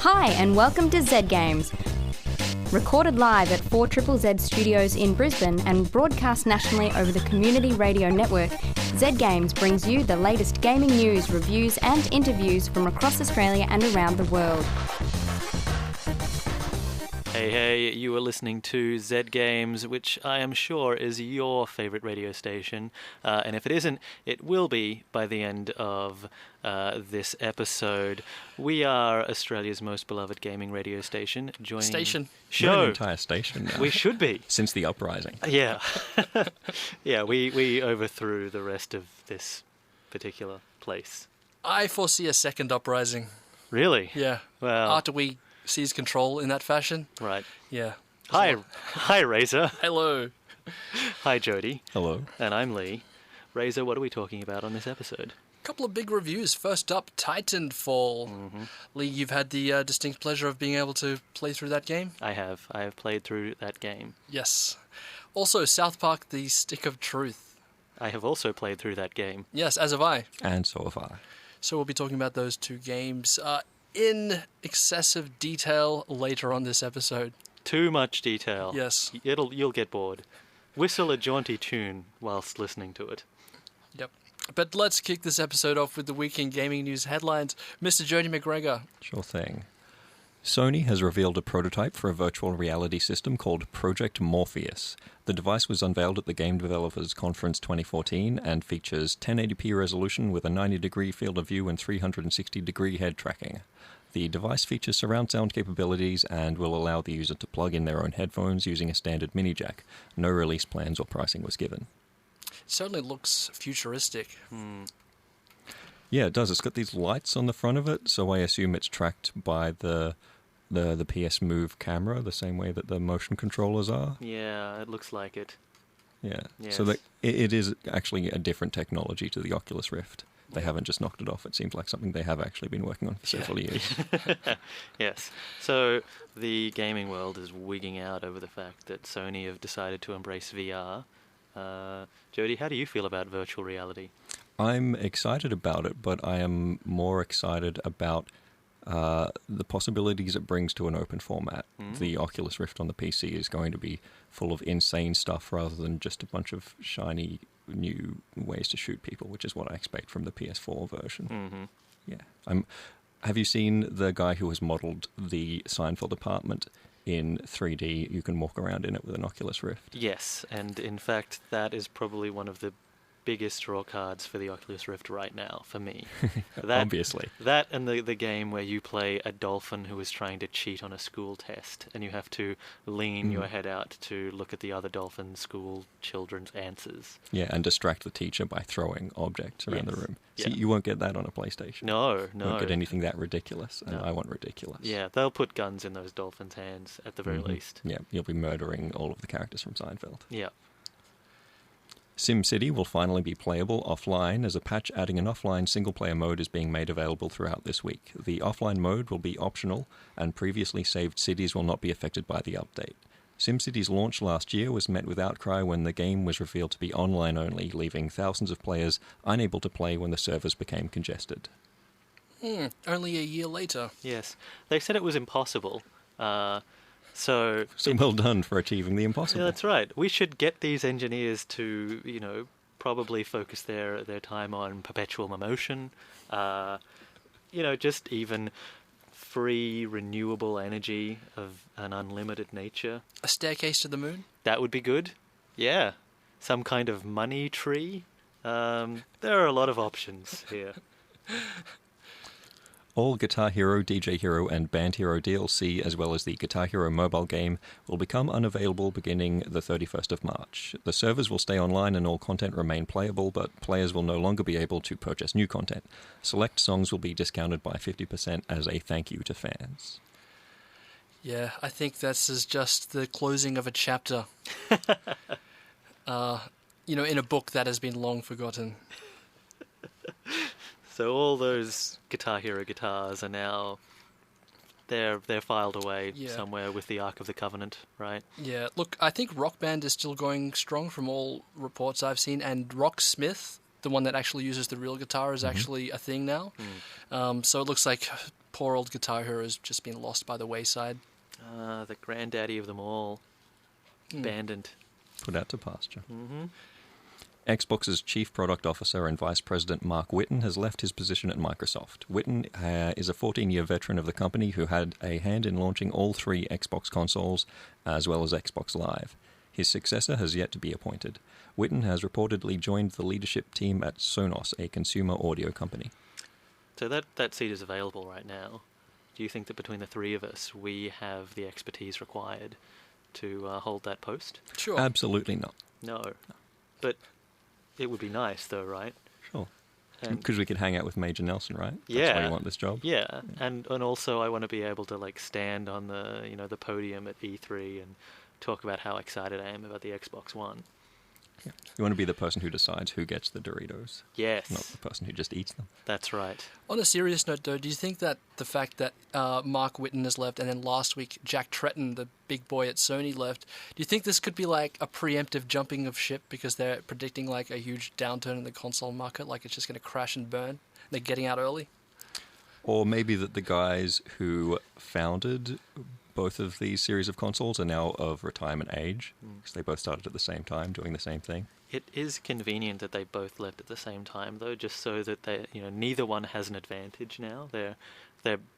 Hi, and welcome to Z Games. Recorded live at 4ZZZ Studios in Brisbane and broadcast nationally over the Community Radio Network, Z Games brings you the latest gaming news, reviews and interviews from across Australia and around the world. Hey, you are listening to Z Games, which I am sure is your favourite radio station, and if it isn't, it will be by the end of this episode. We are Australia's most beloved gaming radio station. We're an entire station now. We should be. Since the uprising. Yeah. Yeah, we overthrew the rest of this particular place. I foresee a second uprising. Really? Yeah. Well, after we seize control in that fashion. Right. Yeah. Hi, Razor. Hello. Hi, Jody. Hello. And I'm Lee. Razor, what are we talking about on this episode? A couple of big reviews. First up, Titanfall. Mm-hmm. Lee, you've had the distinct pleasure of being able to play through that game? I have played through that game. Yes. Also, South Park, The Stick of Truth. I have also played through that game. Yes, as have I. And so have I. So we'll be talking about those two games in excessive detail later on this episode. Too much detail. Yes. You'll get bored. Whistle a jaunty tune whilst listening to it. Yep. But let's kick this episode off with the weekend gaming news headlines. Mr. Jody McGregor. Sure thing. Sony has revealed a prototype for a virtual reality system called Project Morpheus. The device was unveiled at the Game Developers Conference 2014 and features 1080p resolution with a 90-degree field of view and 360-degree head tracking. The device features surround sound capabilities and will allow the user to plug in their own headphones using a standard mini jack. No release plans or pricing was given. It certainly looks futuristic. Yeah, it does. It's got these lights on the front of it, so I assume it's tracked by the PS Move camera, the same way that the motion controllers are. Yeah, it looks like it. Yeah, yes. So it is actually a different technology to the Oculus Rift. They haven't just knocked it off. It seems like something they have actually been working on for several years. Yes. So the gaming world is wigging out over the fact that Sony have decided to embrace VR. Jody, how do you feel about virtual reality? I'm excited about it, but I am more excited about the possibilities it brings to an open format. The Oculus Rift on the PC is going to be full of insane stuff rather than just a bunch of shiny new ways to shoot people, which is what I expect from the PS4 version. Mm-hmm. Yeah. Have you seen the guy who has modelled the Seinfeld apartment in 3D? You can walk around in it with an Oculus Rift. Yes, and in fact, that is probably one of the biggest draw cards for the Oculus Rift right now, for me. Obviously. That and the game where you play a dolphin who is trying to cheat on a school test, and you have to lean your head out to look at the other dolphin school children's answers. Yeah, and distract the teacher by throwing objects around the room. Yeah. See, you won't get that on a PlayStation. No. You won't get anything that ridiculous, and I want ridiculous. Yeah, they'll put guns in those dolphins' hands at the very least. Yeah, you'll be murdering all of the characters from Seinfeld. Yeah. SimCity will finally be playable offline, as a patch adding an offline single-player mode is being made available throughout this week. The offline mode will be optional, and previously saved cities will not be affected by the update. SimCity's launch last year was met with outcry when the game was revealed to be online only, leaving thousands of players unable to play when the servers became congested. Only a year later. Yes. They said it was impossible. So well done for achieving the impossible. Yeah, that's right. We should get these engineers to, probably focus their time on perpetual motion, just even free, renewable energy of an unlimited nature. A staircase to the moon? That would be good. Yeah. Some kind of money tree. There are a lot of options here. All Guitar Hero, DJ Hero, and Band Hero DLC, as well as the Guitar Hero mobile game, will become unavailable beginning the 31st of March. The servers will stay online and all content remain playable, but players will no longer be able to purchase new content. Select songs will be discounted by 50% as a thank you to fans. Yeah, I think this is just the closing of a chapter. In a book that has been long forgotten. So all those Guitar Hero guitars are now they're filed away somewhere with the Ark of the Covenant, right? Yeah, look, I think Rock Band is still going strong from all reports I've seen, and Rocksmith, the one that actually uses the real guitar, is actually a thing now. So it looks like poor old Guitar Hero has just been lost by the wayside. The granddaddy of them all. Abandoned. Put out to pasture. Mm-hmm. Xbox's Chief Product Officer and Vice President Mark Whitten has left his position at Microsoft. Whitten is a 14-year veteran of the company who had a hand in launching all 3 Xbox consoles, as well as Xbox Live. His successor has yet to be appointed. Whitten has reportedly joined the leadership team at Sonos, a consumer audio company. So that seat is available right now. Do you think that between the 3 of us, we have the expertise required to hold that post? Sure. Absolutely not. No. But it would be nice, though, right? Sure. And Because we could hang out with Major Nelson, right? That's Yeah. why you want this job. yeah, and also I want to be able to like stand on the podium at E3 and talk about how excited I am about the Xbox One. You want to be the person who decides who gets the Doritos, Yes, not the person who just eats them. that's right. On a serious note, though, do you think that the fact that Mark Whitten has left and then last week Jack Tretton, the big boy at Sony, left, do you think this could be like a preemptive jumping of ship because they're predicting like a huge downturn in the console market, like it's just going to crash and burn? They're getting out early? Or maybe that the guys who founded both of these series of consoles are now of retirement age, because they both started at the same time doing the same thing. It is convenient that they both left at the same time, though, just so that they, neither one has an advantage now. They're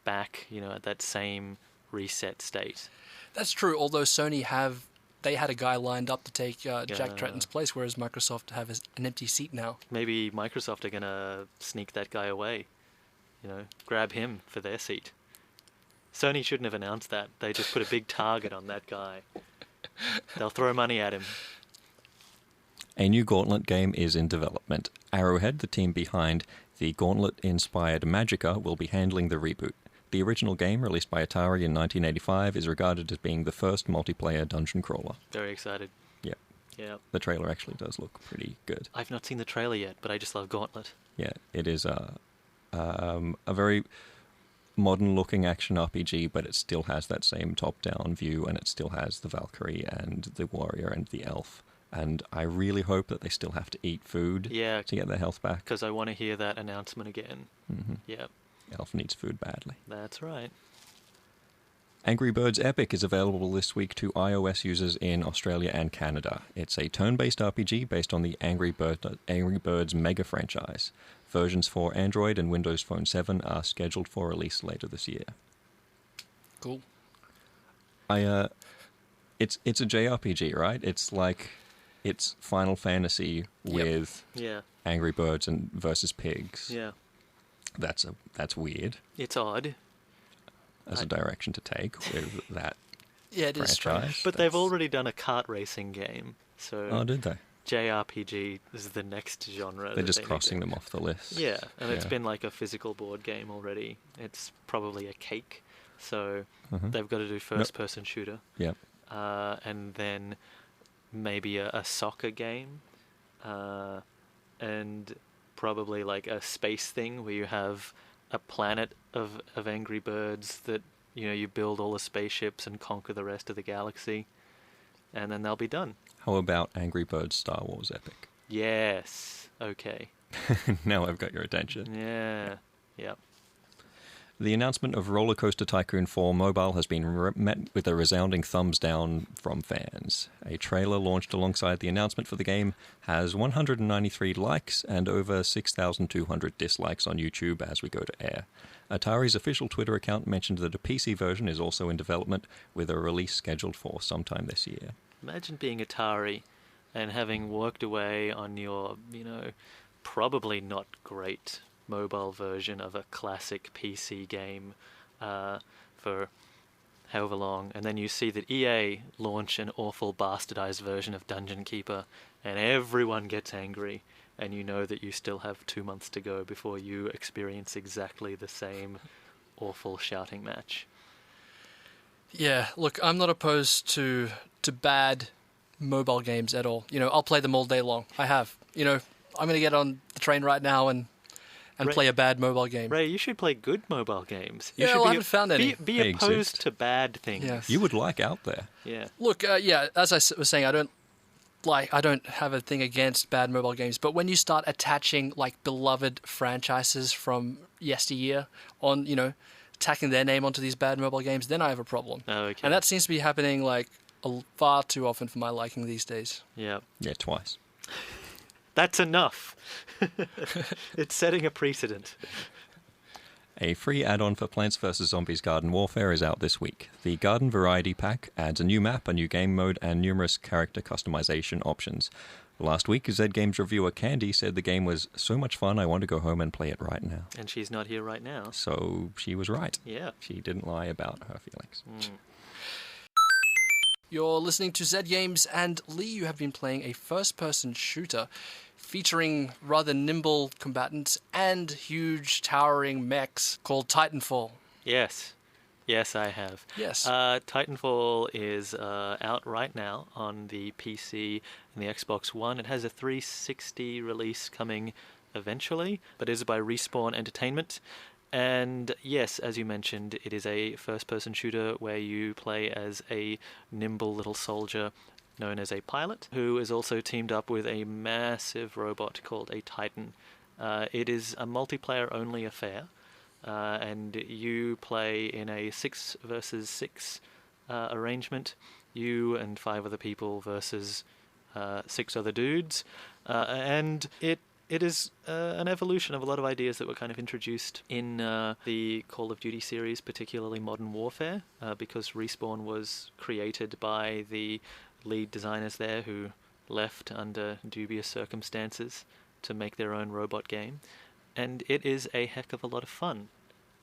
back, at that same reset state. That's true, although Sony they had a guy lined up to take Jack Tretton's place, whereas Microsoft have an empty seat now. Maybe Microsoft are going to sneak that guy away, grab him for their seat. Sony shouldn't have announced that. They just put a big target on that guy. They'll throw money at him. A new Gauntlet game is in development. Arrowhead, the team behind the Gauntlet-inspired Magicka, will be handling the reboot. The original game, released by Atari in 1985, is regarded as being the first multiplayer dungeon crawler. Very excited. Yeah. Yeah. The trailer actually does look pretty good. I've not seen the trailer yet, but I just love Gauntlet. Yeah, it is a very modern-looking action RPG, but it still has that same top-down view, and it still has the Valkyrie and the warrior and the elf. And I really hope that they still have to eat food Yeah, to get their health back. because I want to hear that announcement again. Hmm. Yep, Elf needs food badly. that's right. Angry Birds Epic is available this week to iOS users in Australia and Canada. It's a turn-based RPG based on the Angry Birds mega franchise. Versions for Android and Windows Phone 7 are scheduled for release later this year. Cool. It's a JRPG, right? It's Final Fantasy with Yeah, Angry Birds and versus pigs. yeah. That's weird It's odd, as a direction to take with that Yeah, it is franchise. strange. but they've already done a kart racing game, so Oh, did they? JRPG is the next genre. They're that just they need crossing to- them off the list. Yeah, and it's Yeah. been like a physical board game already. It's probably a cake, so Mhm. they've got to do first-person shooter, Yep. and then maybe a soccer game, and probably like a space thing where you have a planet of angry birds that you build all the spaceships and conquer the rest of the galaxy, and then they'll be done. How about Angry Birds Star Wars Epic? Yes. Okay. Now I've got your attention. Yeah. Yep. The announcement of Roller Coaster Tycoon 4 Mobile has been met with a resounding thumbs down from fans. A trailer launched alongside the announcement for the game has 193 likes and over 6,200 dislikes on YouTube as we go to air. Atari's official Twitter account mentioned that a PC version is also in development, with a release scheduled for sometime this year. Imagine being Atari and having worked away on your, probably not great mobile version of a classic PC game for however long, and then you see that EA launch an awful bastardized version of Dungeon Keeper, and everyone gets angry, and you know that you still have 2 months to go before you experience exactly the same awful shouting match. Yeah, look, I'm not opposed to bad mobile games at all. I'll play them all day long. I have. I'm going to get on the train right now and Ray- play a bad mobile game. Ray, you should play good mobile games. You Yeah, should well, I haven't found any. Be They opposed exist. to bad things. Yes. You would like Out There. Yeah. Look, as I was saying, I don't have a thing against bad mobile games, but when you start attaching beloved franchises from yesteryear on, tacking their name onto these bad mobile games, then I have a problem. Oh, okay. And that seems to be happening like far too often for my liking these days. Yeah. Yeah, twice. That's enough. It's setting a precedent. A free add-on for Plants vs. Zombies Garden Warfare is out this week. The Garden Variety Pack adds a new map, a new game mode, and numerous character customization options. Last week, Zed Games reviewer Candy said the game was so much fun I want to go home and play it right now. And she's not here right now. So she was right. Yeah. She didn't lie about her feelings. You're listening to Zed Games, and Lee, you have been playing a first-person shooter featuring rather nimble combatants and huge towering mechs called Titanfall. Yes. Yes, I have. Yes. Titanfall is out right now on the PC and the Xbox One. It has a 360 release coming eventually, but it is by Respawn Entertainment. And yes, as you mentioned, it is a first-person shooter where you play as a nimble little soldier known as a pilot, who is also teamed up with a massive robot called a Titan. It is a multiplayer-only affair, and you play in a 6 versus 6 arrangement, you and 5 other people versus 6 other dudes, and it is an evolution of a lot of ideas that were kind of introduced in the Call of Duty series, particularly Modern Warfare, because Respawn was created by the lead designers there who left under dubious circumstances to make their own robot game. And it is a heck of a lot of fun.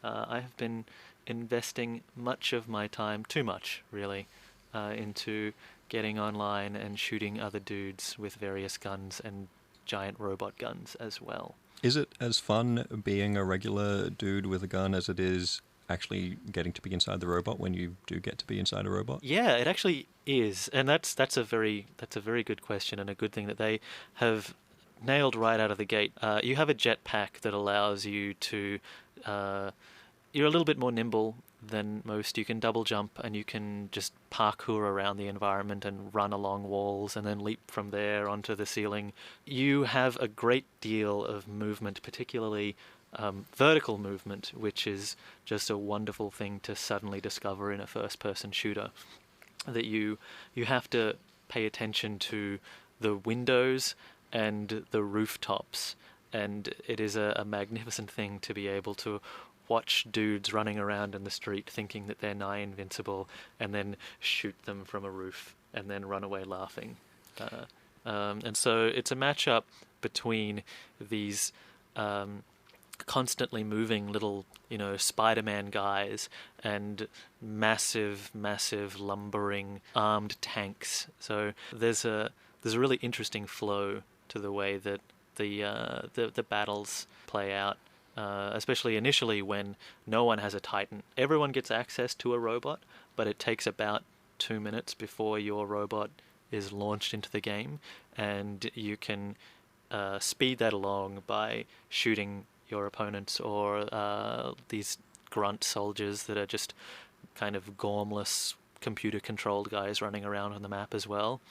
I have been investing much of my time, too much really, into getting online and shooting other dudes with various guns and giant robot guns as well. Is it as fun being a regular dude with a gun as it is actually getting to be inside the robot when you do get to be inside a robot? Yeah, it actually is, and that's a very good question, and a good thing that they have nailed right out of the gate. You have a jetpack that allows you to you're a little bit more nimble than most. You can double jump and you can just parkour around the environment and run along walls and then leap from there onto the ceiling. You have a great deal of movement, particularly vertical movement, which is just a wonderful thing to suddenly discover in a first-person shooter. That you have to pay attention to the windows and the rooftops, and it is a magnificent thing to be able to watch dudes running around in the street thinking that they're nigh invincible and then shoot them from a roof and then run away laughing. And so it's a matchup between these constantly moving little, Spider-Man guys and massive, lumbering armed tanks. So there's a really interesting flow to the way that the battles play out. Especially initially when no one has a Titan. Everyone gets access to a robot, but it takes about 2 minutes before your robot is launched into the game, and you can speed that along by shooting your opponents or these grunt soldiers that are just kind of gormless computer-controlled guys running around on the map as well.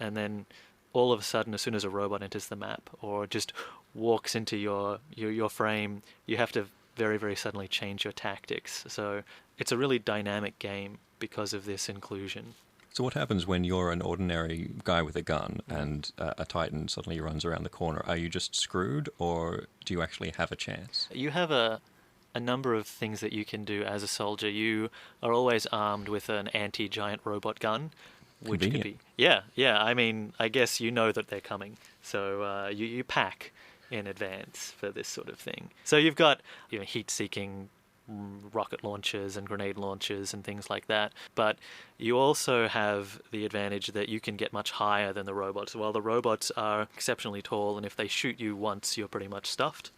And then all of a sudden, as soon as a robot enters the map or just walks into your frame, you have to very, very suddenly change your tactics. So it's a really dynamic game because of this inclusion. So what happens when you're an ordinary guy with a gun and a Titan suddenly runs around the corner? Are you just screwed, or do you actually have a chance? You have a number of things that you can do as a soldier. You are always armed with an anti-giant robot gun, which Convenient. could be... Yeah. I mean, I guess you know that they're coming. So you pack in advance for this sort of thing. So you've got heat-seeking rocket launchers and grenade launchers and things like that. But you also have the advantage that you can get much higher than the robots. While the robots are exceptionally tall, and if they shoot you once, you're pretty much stuffed.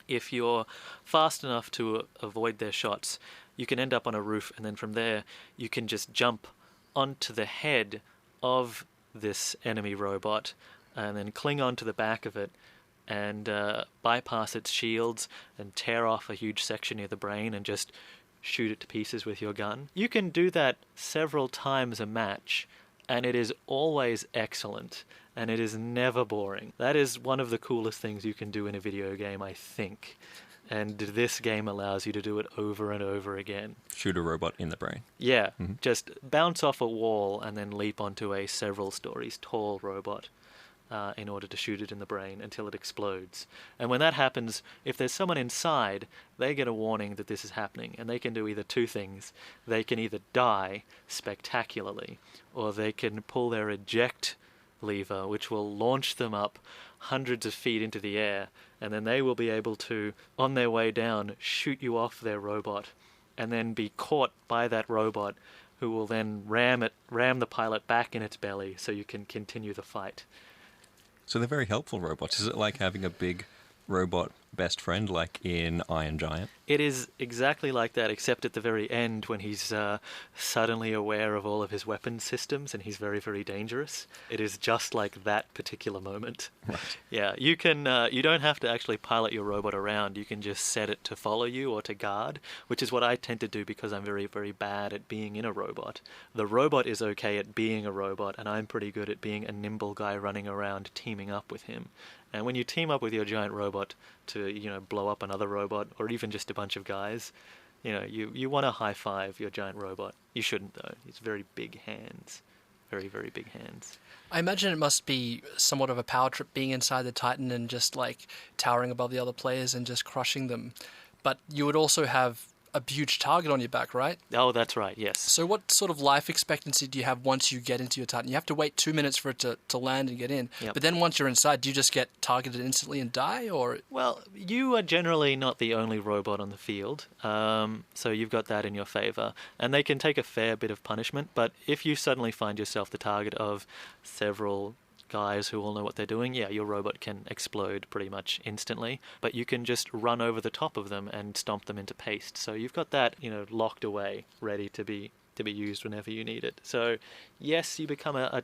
If you're fast enough to avoid their shots, you can end up on a roof, and then from there you can just jump onto the head of this enemy robot and then cling onto the back of it and bypass its shields and tear off a huge section near the brain and just shoot it to pieces with your gun. You can do that several times a match, and it is always excellent, and it is never boring. That is one of the coolest things you can do in a video game, I think. And this game allows you to do it over and over again. Shoot a robot in the brain. Yeah, just bounce off a wall and then leap onto a several stories tall robot in order to shoot it in the brain until it explodes. And when that happens, if there's someone inside, they get a warning that this is happening, and they can do either two things. They can either die spectacularly, or they can pull their eject lever, which will launch them up hundreds of feet into the air, and then they will be able to, on their way down, shoot you off their robot, and then be caught by that robot, who will then ram the pilot back in its belly so you can continue the fight. So they're very helpful robots. Is it like having a big robot best friend like in Iron Giant? It is exactly like that, except at the very end when he's suddenly aware of all of his weapon systems and he's very, very dangerous. It is just like that particular moment. Right. Yeah, you can. You don't have to actually pilot your robot around. You can just set it to follow you or to guard, which is what I tend to do because I'm very, very bad at being in a robot. The robot is okay at being a robot, and I'm pretty good at being a nimble guy running around teaming up with him. And when you team up with your giant robot to, blow up another robot, or even just a bunch of guys, you want to high-five your giant robot. You shouldn't, though. It's very big hands. Very, very big hands. I imagine it must be somewhat of a power trip being inside the Titan and just, towering above the other players and just crushing them. But you would also have a huge target on your back, right? Oh, that's right, yes. So what sort of life expectancy do you have once you get into your Titan? You have to wait 2 minutes for it to land and get in. Yep. But then once you're inside, do you just get targeted instantly and die? Or Well, you are generally not the only robot on the field, so you've got that in your favor. And they can take a fair bit of punishment, but if you suddenly find yourself the target of several guys who all know what they're doing, yeah, your robot can explode pretty much instantly, but you can just run over the top of them and stomp them into paste. So you've got that, locked away, ready to be used whenever you need it. So yes, you become a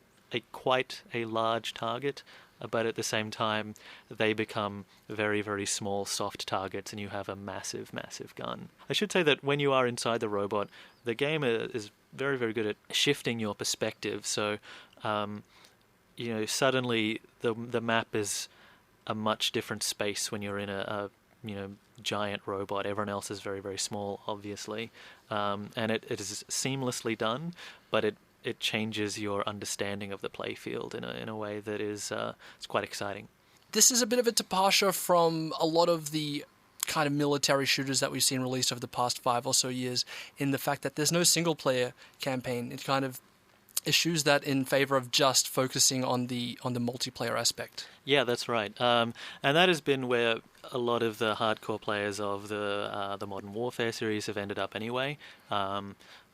quite a large target, but at the same time, they become very, very small, soft targets, and you have a massive, massive gun. I should say that when you are inside the robot, the game is very, very good at shifting your perspective. So suddenly the map is a much different space when you're in a giant robot. Everyone else is very, very small, obviously, and it is seamlessly done, but it changes your understanding of the playfield in a way that is it's quite exciting. this is a bit of a departure from a lot of the kind of military shooters that we've seen released over the past 5 or so years, in the fact that there's no single-player campaign. It kind of eschews that in favor of just focusing on the multiplayer aspect. Yeah, that's right. And that has been where a lot of the hardcore players of the Modern Warfare series have ended up anyway.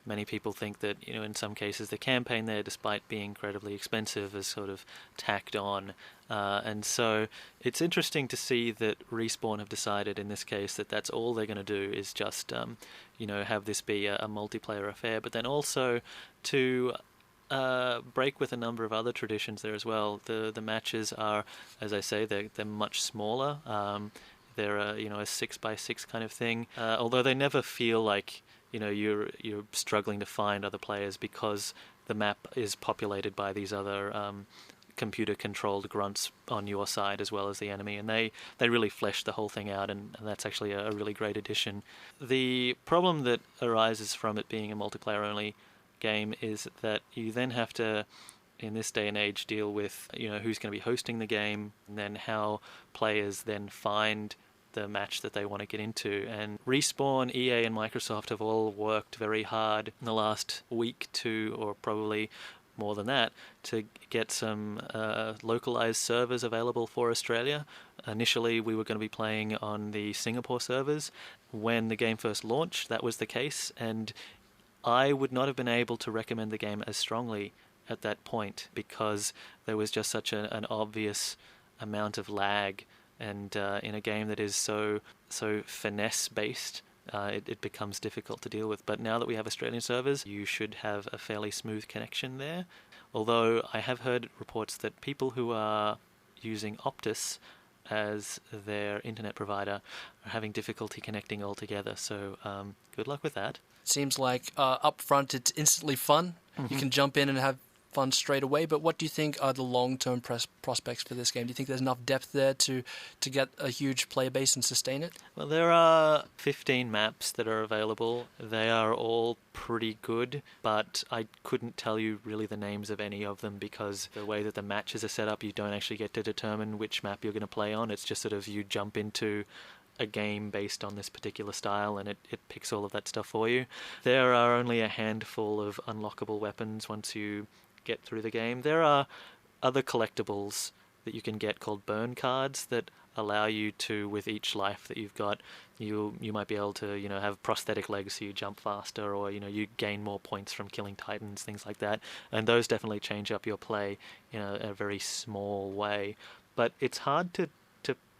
Many people think that, in some cases the campaign there, despite being incredibly expensive, is sort of tacked on. And so it's interesting to see that Respawn have decided in this case that that's all they're going to do is just, have this be a multiplayer affair, but then also to break with a number of other traditions there as well. The matches are, as I say, they're much smaller. They're a 6x6 kind of thing. Although they never feel like you're struggling to find other players, because the map is populated by these other computer-controlled grunts on your side as well as the enemy, and they really flesh the whole thing out, and that's actually a really great addition. The problem that arises from it being a multiplayer-only game is that you then have to, in this day and age, deal with who's going to be hosting the game, and then how players then find the match that they want to get into. And Respawn, EA and Microsoft have all worked very hard in the last week or probably more than that, to get some localized servers available for Australia. Initially we were going to be playing on the Singapore servers. When the game first launched, that was the case, and I would not have been able to recommend the game as strongly at that point, because there was just such an obvious amount of lag, and in a game that is so finesse based, it becomes difficult to deal with. But now that we have Australian servers, you should have a fairly smooth connection there. Although I have heard reports that people who are using Optus as their internet provider are having difficulty connecting altogether. So good luck with that. It seems like up front it's instantly fun. Mm-hmm. You can jump in and have fun straight away, but what do you think are the long-term prospects for this game? Do you think there's enough depth there to get a huge player base and sustain it? Well, there are 15 maps that are available. They are all pretty good, but I couldn't tell you really the names of any of them because the way that the matches are set up, you don't actually get to determine which map you're going to play on. It's just sort of you jump into a game based on this particular style and it picks all of that stuff for you. There are only a handful of unlockable weapons once you get through the game. There are other collectibles that you can get called burn cards that allow you to, with each life that you've got, you might be able to, have prosthetic legs so you jump faster, or, you gain more points from killing titans, things like that. And those definitely change up your play in a very small way. But it's hard to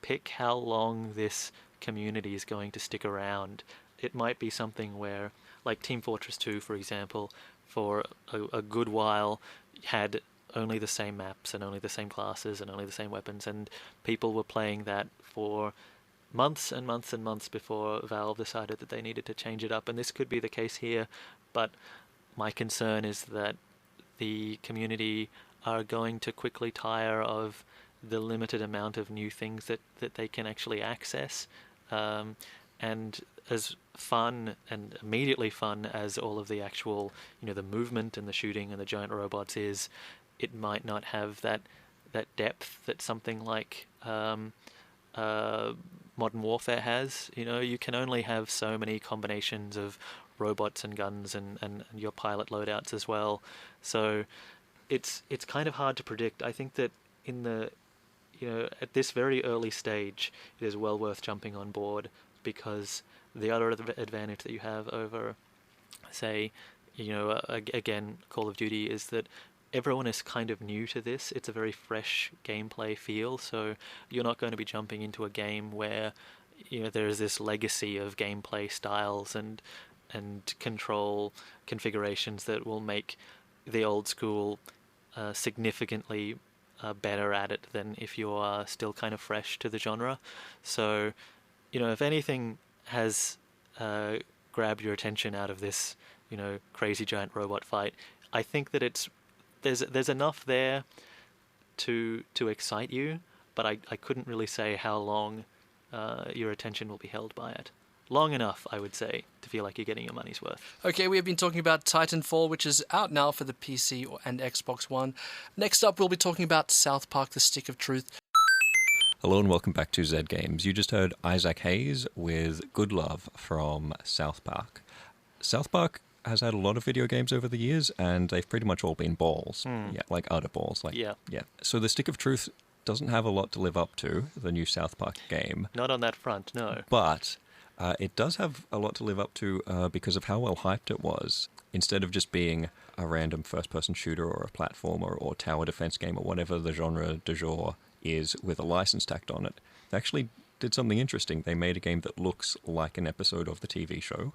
pick how long this community is going to stick around. It might be something where, like Team Fortress 2, for example, for a good while had only the same maps and only the same classes and only the same weapons, and people were playing that for months and months and months before Valve decided that they needed to change it up. And this could be the case here, but my concern is that the community are going to quickly tire of the limited amount of new things that they can actually access. And as fun and immediately fun as all of the actual, the movement and the shooting and the giant robots is, it might not have that depth that something like Modern Warfare has. You can only have so many combinations of robots and guns and your pilot loadouts as well. So it's kind of hard to predict. I think that in the at this very early stage, it is well worth jumping on board, because the other advantage that you have over, say, again, Call of Duty, is that everyone is kind of new to this. It's a very fresh gameplay feel, so you're not going to be jumping into a game where there is this legacy of gameplay styles and control configurations that will make the old school significantly better at it than if you are still kind of fresh to the genre. So, if anything has grabbed your attention out of this, crazy giant robot fight, I think that there's enough there to excite you, but I couldn't really say how long your attention will be held by it. Long enough, I would say, to feel like you're getting your money's worth. Okay, we have been talking about Titanfall, which is out now for the PC and Xbox One. Next up, we'll be talking about South Park: The Stick of Truth. Hello and welcome back to Zed Games. You just heard Isaac Hayes with Good Love from South Park. South Park has had a lot of video games over the years, and they've pretty much all been balls. Yeah, like utter balls. Yeah. So The Stick of Truth doesn't have a lot to live up to, the new South Park game. Not on that front, no. But it does have a lot to live up to because of how well hyped it was. Instead of just being a random first-person shooter or a platformer or tower defense game or whatever the genre du jour is with a license tacked on it, they actually did something interesting. They made a game that looks like an episode of the TV show,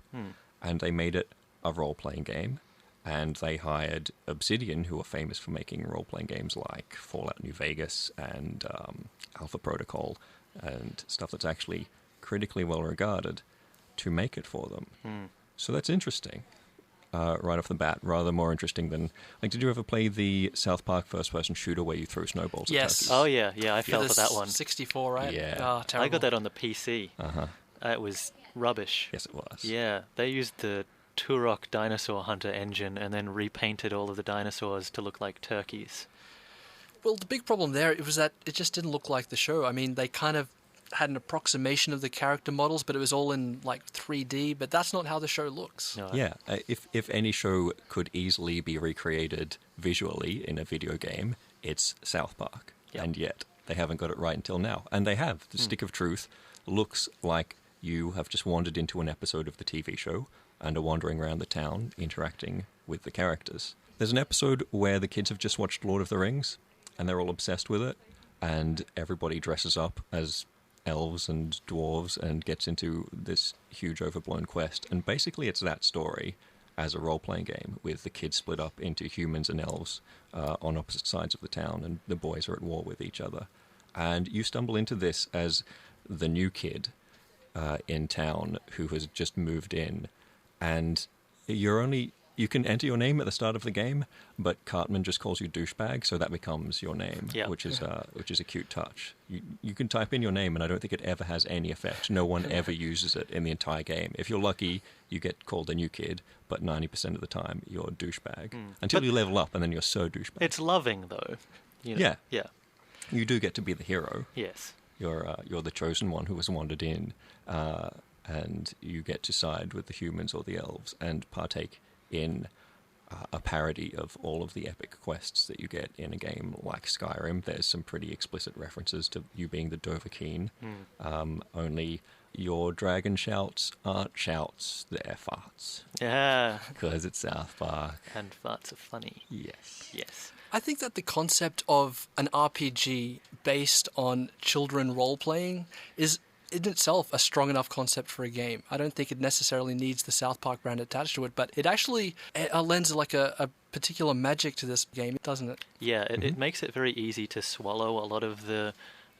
and they made it a role-playing game, and they hired Obsidian, who are famous for making role-playing games like Fallout New Vegas and Alpha Protocol and stuff that's actually critically well regarded, to make it for them. So that's interesting right off the bat, rather more interesting than, like, did you ever play the South Park first-person shooter where you throw snowballs at turkeys? Oh yeah, I fell for that one. 64, right? Yeah. Oh, terrible. I got that on the PC. It was rubbish. Yes, it was. Yeah, they used the Turok Dinosaur Hunter engine and then repainted all of the dinosaurs to look like turkeys. Well, the big problem there was that it just didn't look like the show. I mean, they kind of had an approximation of the character models, but it was all in like 3D, but that's not how the show looks. No. Yeah, if any show could easily be recreated visually in a video game, it's South Park. Yep. And yet, they haven't got it right until now. And they have. The Stick of Truth looks like you have just wandered into an episode of the TV show and are wandering around the town interacting with the characters. There's an episode where the kids have just watched Lord of the Rings, and they're all obsessed with it, and everybody dresses up as elves and dwarves and gets into this huge overblown quest. And basically it's that story as a role-playing game, with the kids split up into humans and elves on opposite sides of the town, and the boys are at war with each other. And you stumble into this as the new kid in town who has just moved in, and you're only You can enter your name at the start of the game, but Cartman just calls you douchebag, so that becomes your name, which is a cute touch. You can type in your name, and I don't think it ever has any effect. No one ever uses it in the entire game. If you're lucky, you get called a new kid, but 90% of the time you're douchebag until you level up, and then you're so douchebag. It's loving, though. You know? Yeah. Yeah. You do get to be the hero. Yes. You're the chosen one who has wandered in, and you get to side with the humans or the elves and partake in a parody of all of the epic quests that you get in a game like Skyrim. There's some pretty explicit references to you being the Dovahkiin. Only your dragon shouts aren't shouts, they're farts. Yeah. Because it's South Park. And farts are funny. Yes. Yes. I think that the concept of an RPG based on children role-playing is in itself a strong enough concept for a game. I don't think it necessarily needs the South Park brand attached to it, but it actually lends like a particular magic to this game, doesn't it? Yeah, it makes it very easy to swallow a lot of the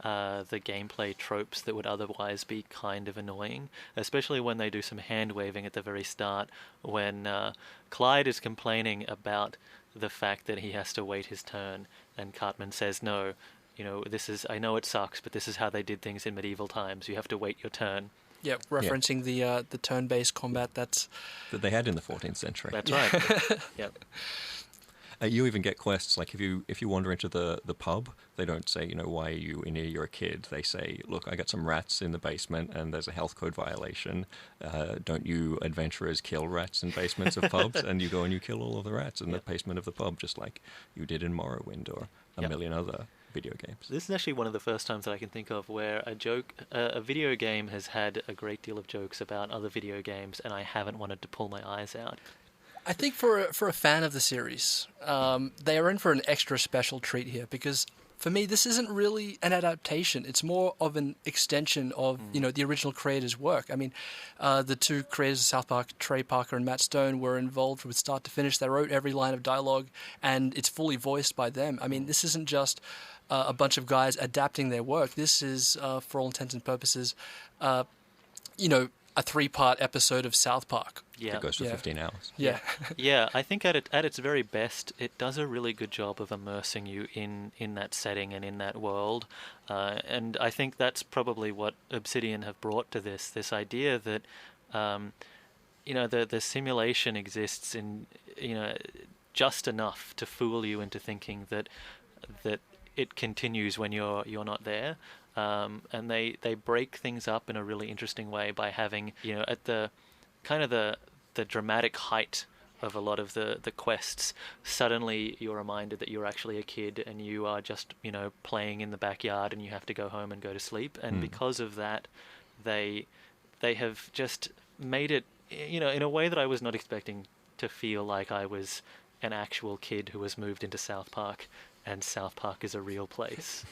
gameplay tropes that would otherwise be kind of annoying, especially when they do some hand-waving at the very start, when Clyde is complaining about the fact that he has to wait his turn, and Cartman says, no, I know it sucks, but this is how they did things in medieval times. You have to wait your turn. Yeah, referencing the turn-based combat that they had in the 14th century. That's right. Yep. You even get quests, like if you wander into the pub, they don't say, why are you in here, you're a kid. They say, look, I got some rats in the basement and there's a health code violation. Don't you adventurers kill rats in basements of pubs? And you go and you kill all of the rats in the basement of the pub, just like you did in Morrowind or a million other video games. This is actually one of the first times that I can think of where a video game has had a great deal of jokes about other video games, and I haven't wanted to pull my eyes out. I think for a fan of the series, they are in for an extra special treat here, because for me this isn't really an adaptation. It's more of an extension of the original creators' work. I mean, the two creators of South Park, Trey Parker and Matt Stone, were involved from start to finish. They wrote every line of dialogue, and it's fully voiced by them. I mean, this isn't just a bunch of guys adapting their work. This is, for all intents and purposes, a 3-part episode of South Park. Yeah. It goes for 15 hours. Yeah. Yeah, I think at its very best, it does a really good job of immersing you in that setting and in that world. And I think that's probably what Obsidian have brought to this idea that, the simulation exists in, just enough to fool you into thinking that it continues when you're not there. And they break things up in a really interesting way by having, at the kind of the dramatic height of a lot of the quests, suddenly you're reminded that you're actually a kid and you are just, playing in the backyard and you have to go home and go to sleep. And because of that, they have just made it, in a way that I was not expecting to feel like I was an actual kid who has moved into South Park, and South Park is a real place.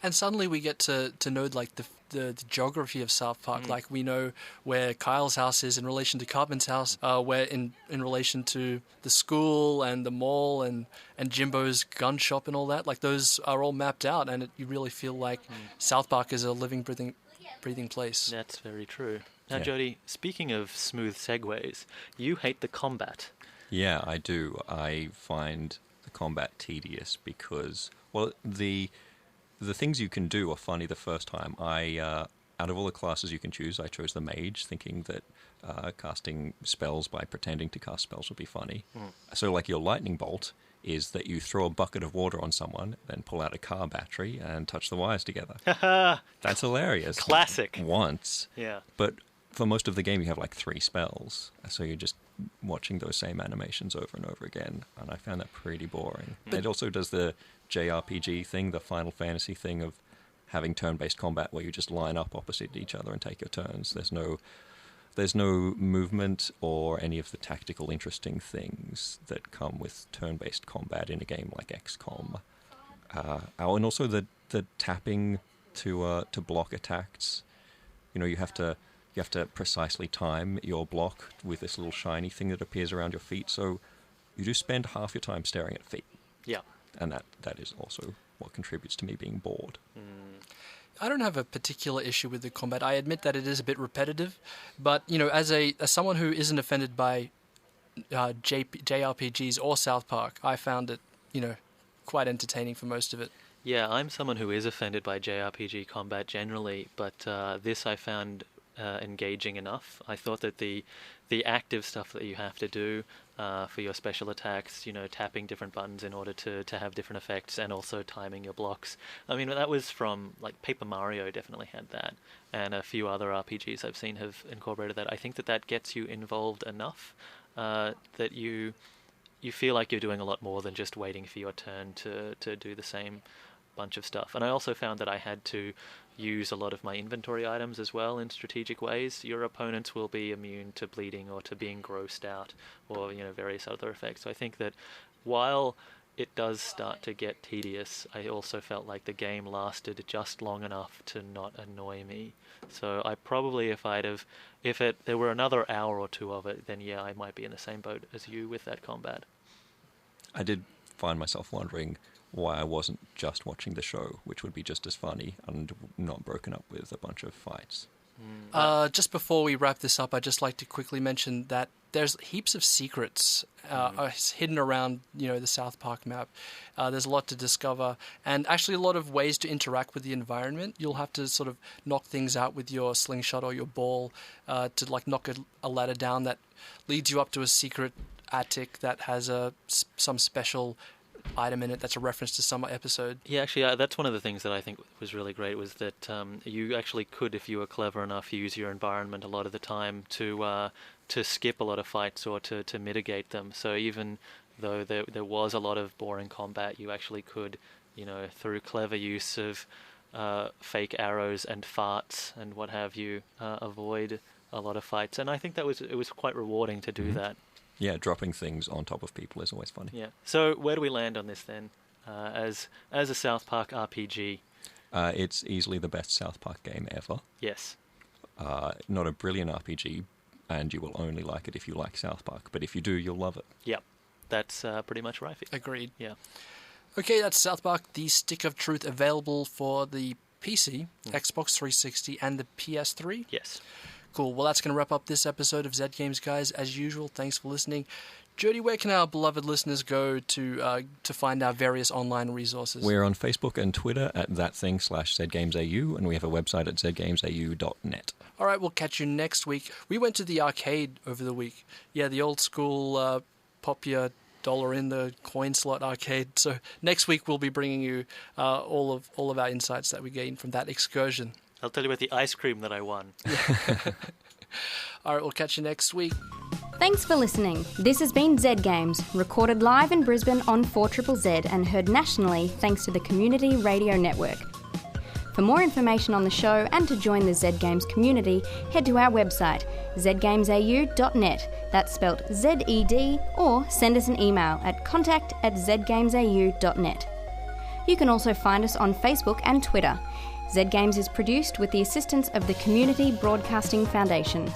And suddenly we get to know like the geography of South Park. Like we know where Kyle's house is in relation to Cartman's house, where in relation to the school and the mall and Jimbo's gun shop and all that. Like those are all mapped out, and you really feel like South Park is a living, breathing place. That's very true. Now, Jody, speaking of smooth segues, you hate the combat. Yeah, I do. I find the combat tedious because, well, the things you can do are funny the first time. Out of all the classes you can choose, I chose the mage, thinking that casting spells by pretending to cast spells would be funny. So, like, your lightning bolt is that you throw a bucket of water on someone, then pull out a car battery and touch the wires together. That's hilarious. Classic. Once. Yeah. But for most of the game, you have like 3 spells, so you're just watching those same animations over and over again, and I found that pretty boring. It also does the JRPG thing, the Final Fantasy thing of having turn-based combat where you just line up opposite each other and take your turns. There's no movement or any of the tactical interesting things that come with turn-based combat in a game like XCOM. And also the tapping to block attacks. You have to precisely time your block with this little shiny thing that appears around your feet. So you do spend half your time staring at feet. Yeah. And that is also what contributes to me being bored. I don't have a particular issue with the combat. I admit that it is a bit repetitive, but as someone who isn't offended by JRPGs or South Park. I found it, quite entertaining for most of it. Yeah, I'm someone who is offended by JRPG combat generally, but this I found engaging enough. I thought that the active stuff that you have to do for your special attacks, tapping different buttons in order to have different effects, and also timing your blocks. I mean, that was from, like, Paper Mario definitely had that, and a few other RPGs I've seen have incorporated that. I think that gets you involved enough that you feel like you're doing a lot more than just waiting for your turn to do the same bunch of stuff. And I also found that I had to use a lot of my inventory items as well in strategic ways. Your opponents will be immune to bleeding or to being grossed out or various other effects. So I think that while it does start to get tedious, I also felt like the game lasted just long enough to not annoy me. So I probably, if there were another hour or two of it, then yeah, I might be in the same boat as you with that combat. I did find myself wondering why I wasn't just watching the show, which would be just as funny and not broken up with a bunch of fights. Just before we wrap this up, I'd just like to quickly mention that there's heaps of secrets hidden around, the South Park map. There's a lot to discover, and actually a lot of ways to interact with the environment. You'll have to sort of knock things out with your slingshot or your ball to knock a ladder down that leads you up to a secret attic that has some special item in it that's a reference to some episode. Yeah, actually, that's one of the things that I think was really great, was that you actually could, if you were clever enough, use your environment a lot of the time to skip a lot of fights or to mitigate them. So even though there was a lot of boring combat, you actually could, through clever use of fake arrows and farts and what have you, avoid a lot of fights. And I think it was quite rewarding to do that. Yeah, dropping things on top of people is always funny. Yeah. So where do we land on this then? As a South Park RPG? It's easily the best South Park game ever. Yes. Not a brilliant RPG, and you will only like it if you like South Park. But if you do, you'll love it. Yep. That's pretty much right. Agreed. Yeah. Okay, that's South Park, the Stick of Truth, available for the PC, Xbox 360, and the PS3. Yes. Cool. Well, that's going to wrap up this episode of Zed Games, guys. As usual, thanks for listening. Jody, where can our beloved listeners go to find our various online resources? We're on Facebook and Twitter at thatthing/ZedGamesAU, and we have a website at zgamesau.net. All right, we'll catch you next week. We went to the arcade over the week. Yeah, the old school pop your dollar in the coin slot arcade. So next week we'll be bringing you all of our insights that we gained from that excursion. I'll tell you about the ice cream that I won. All right, we'll catch you next week. Thanks for listening. This has been Zed Games, recorded live in Brisbane on 4ZZZ and heard nationally thanks to the Community Radio Network. For more information on the show and to join the Zed Games community, head to our website, zgamesau.net. That's spelt Z-E-D, or send us an email at contact@zgamesau.net. You can also find us on Facebook and Twitter. Zed Games is produced with the assistance of the Community Broadcasting Foundation.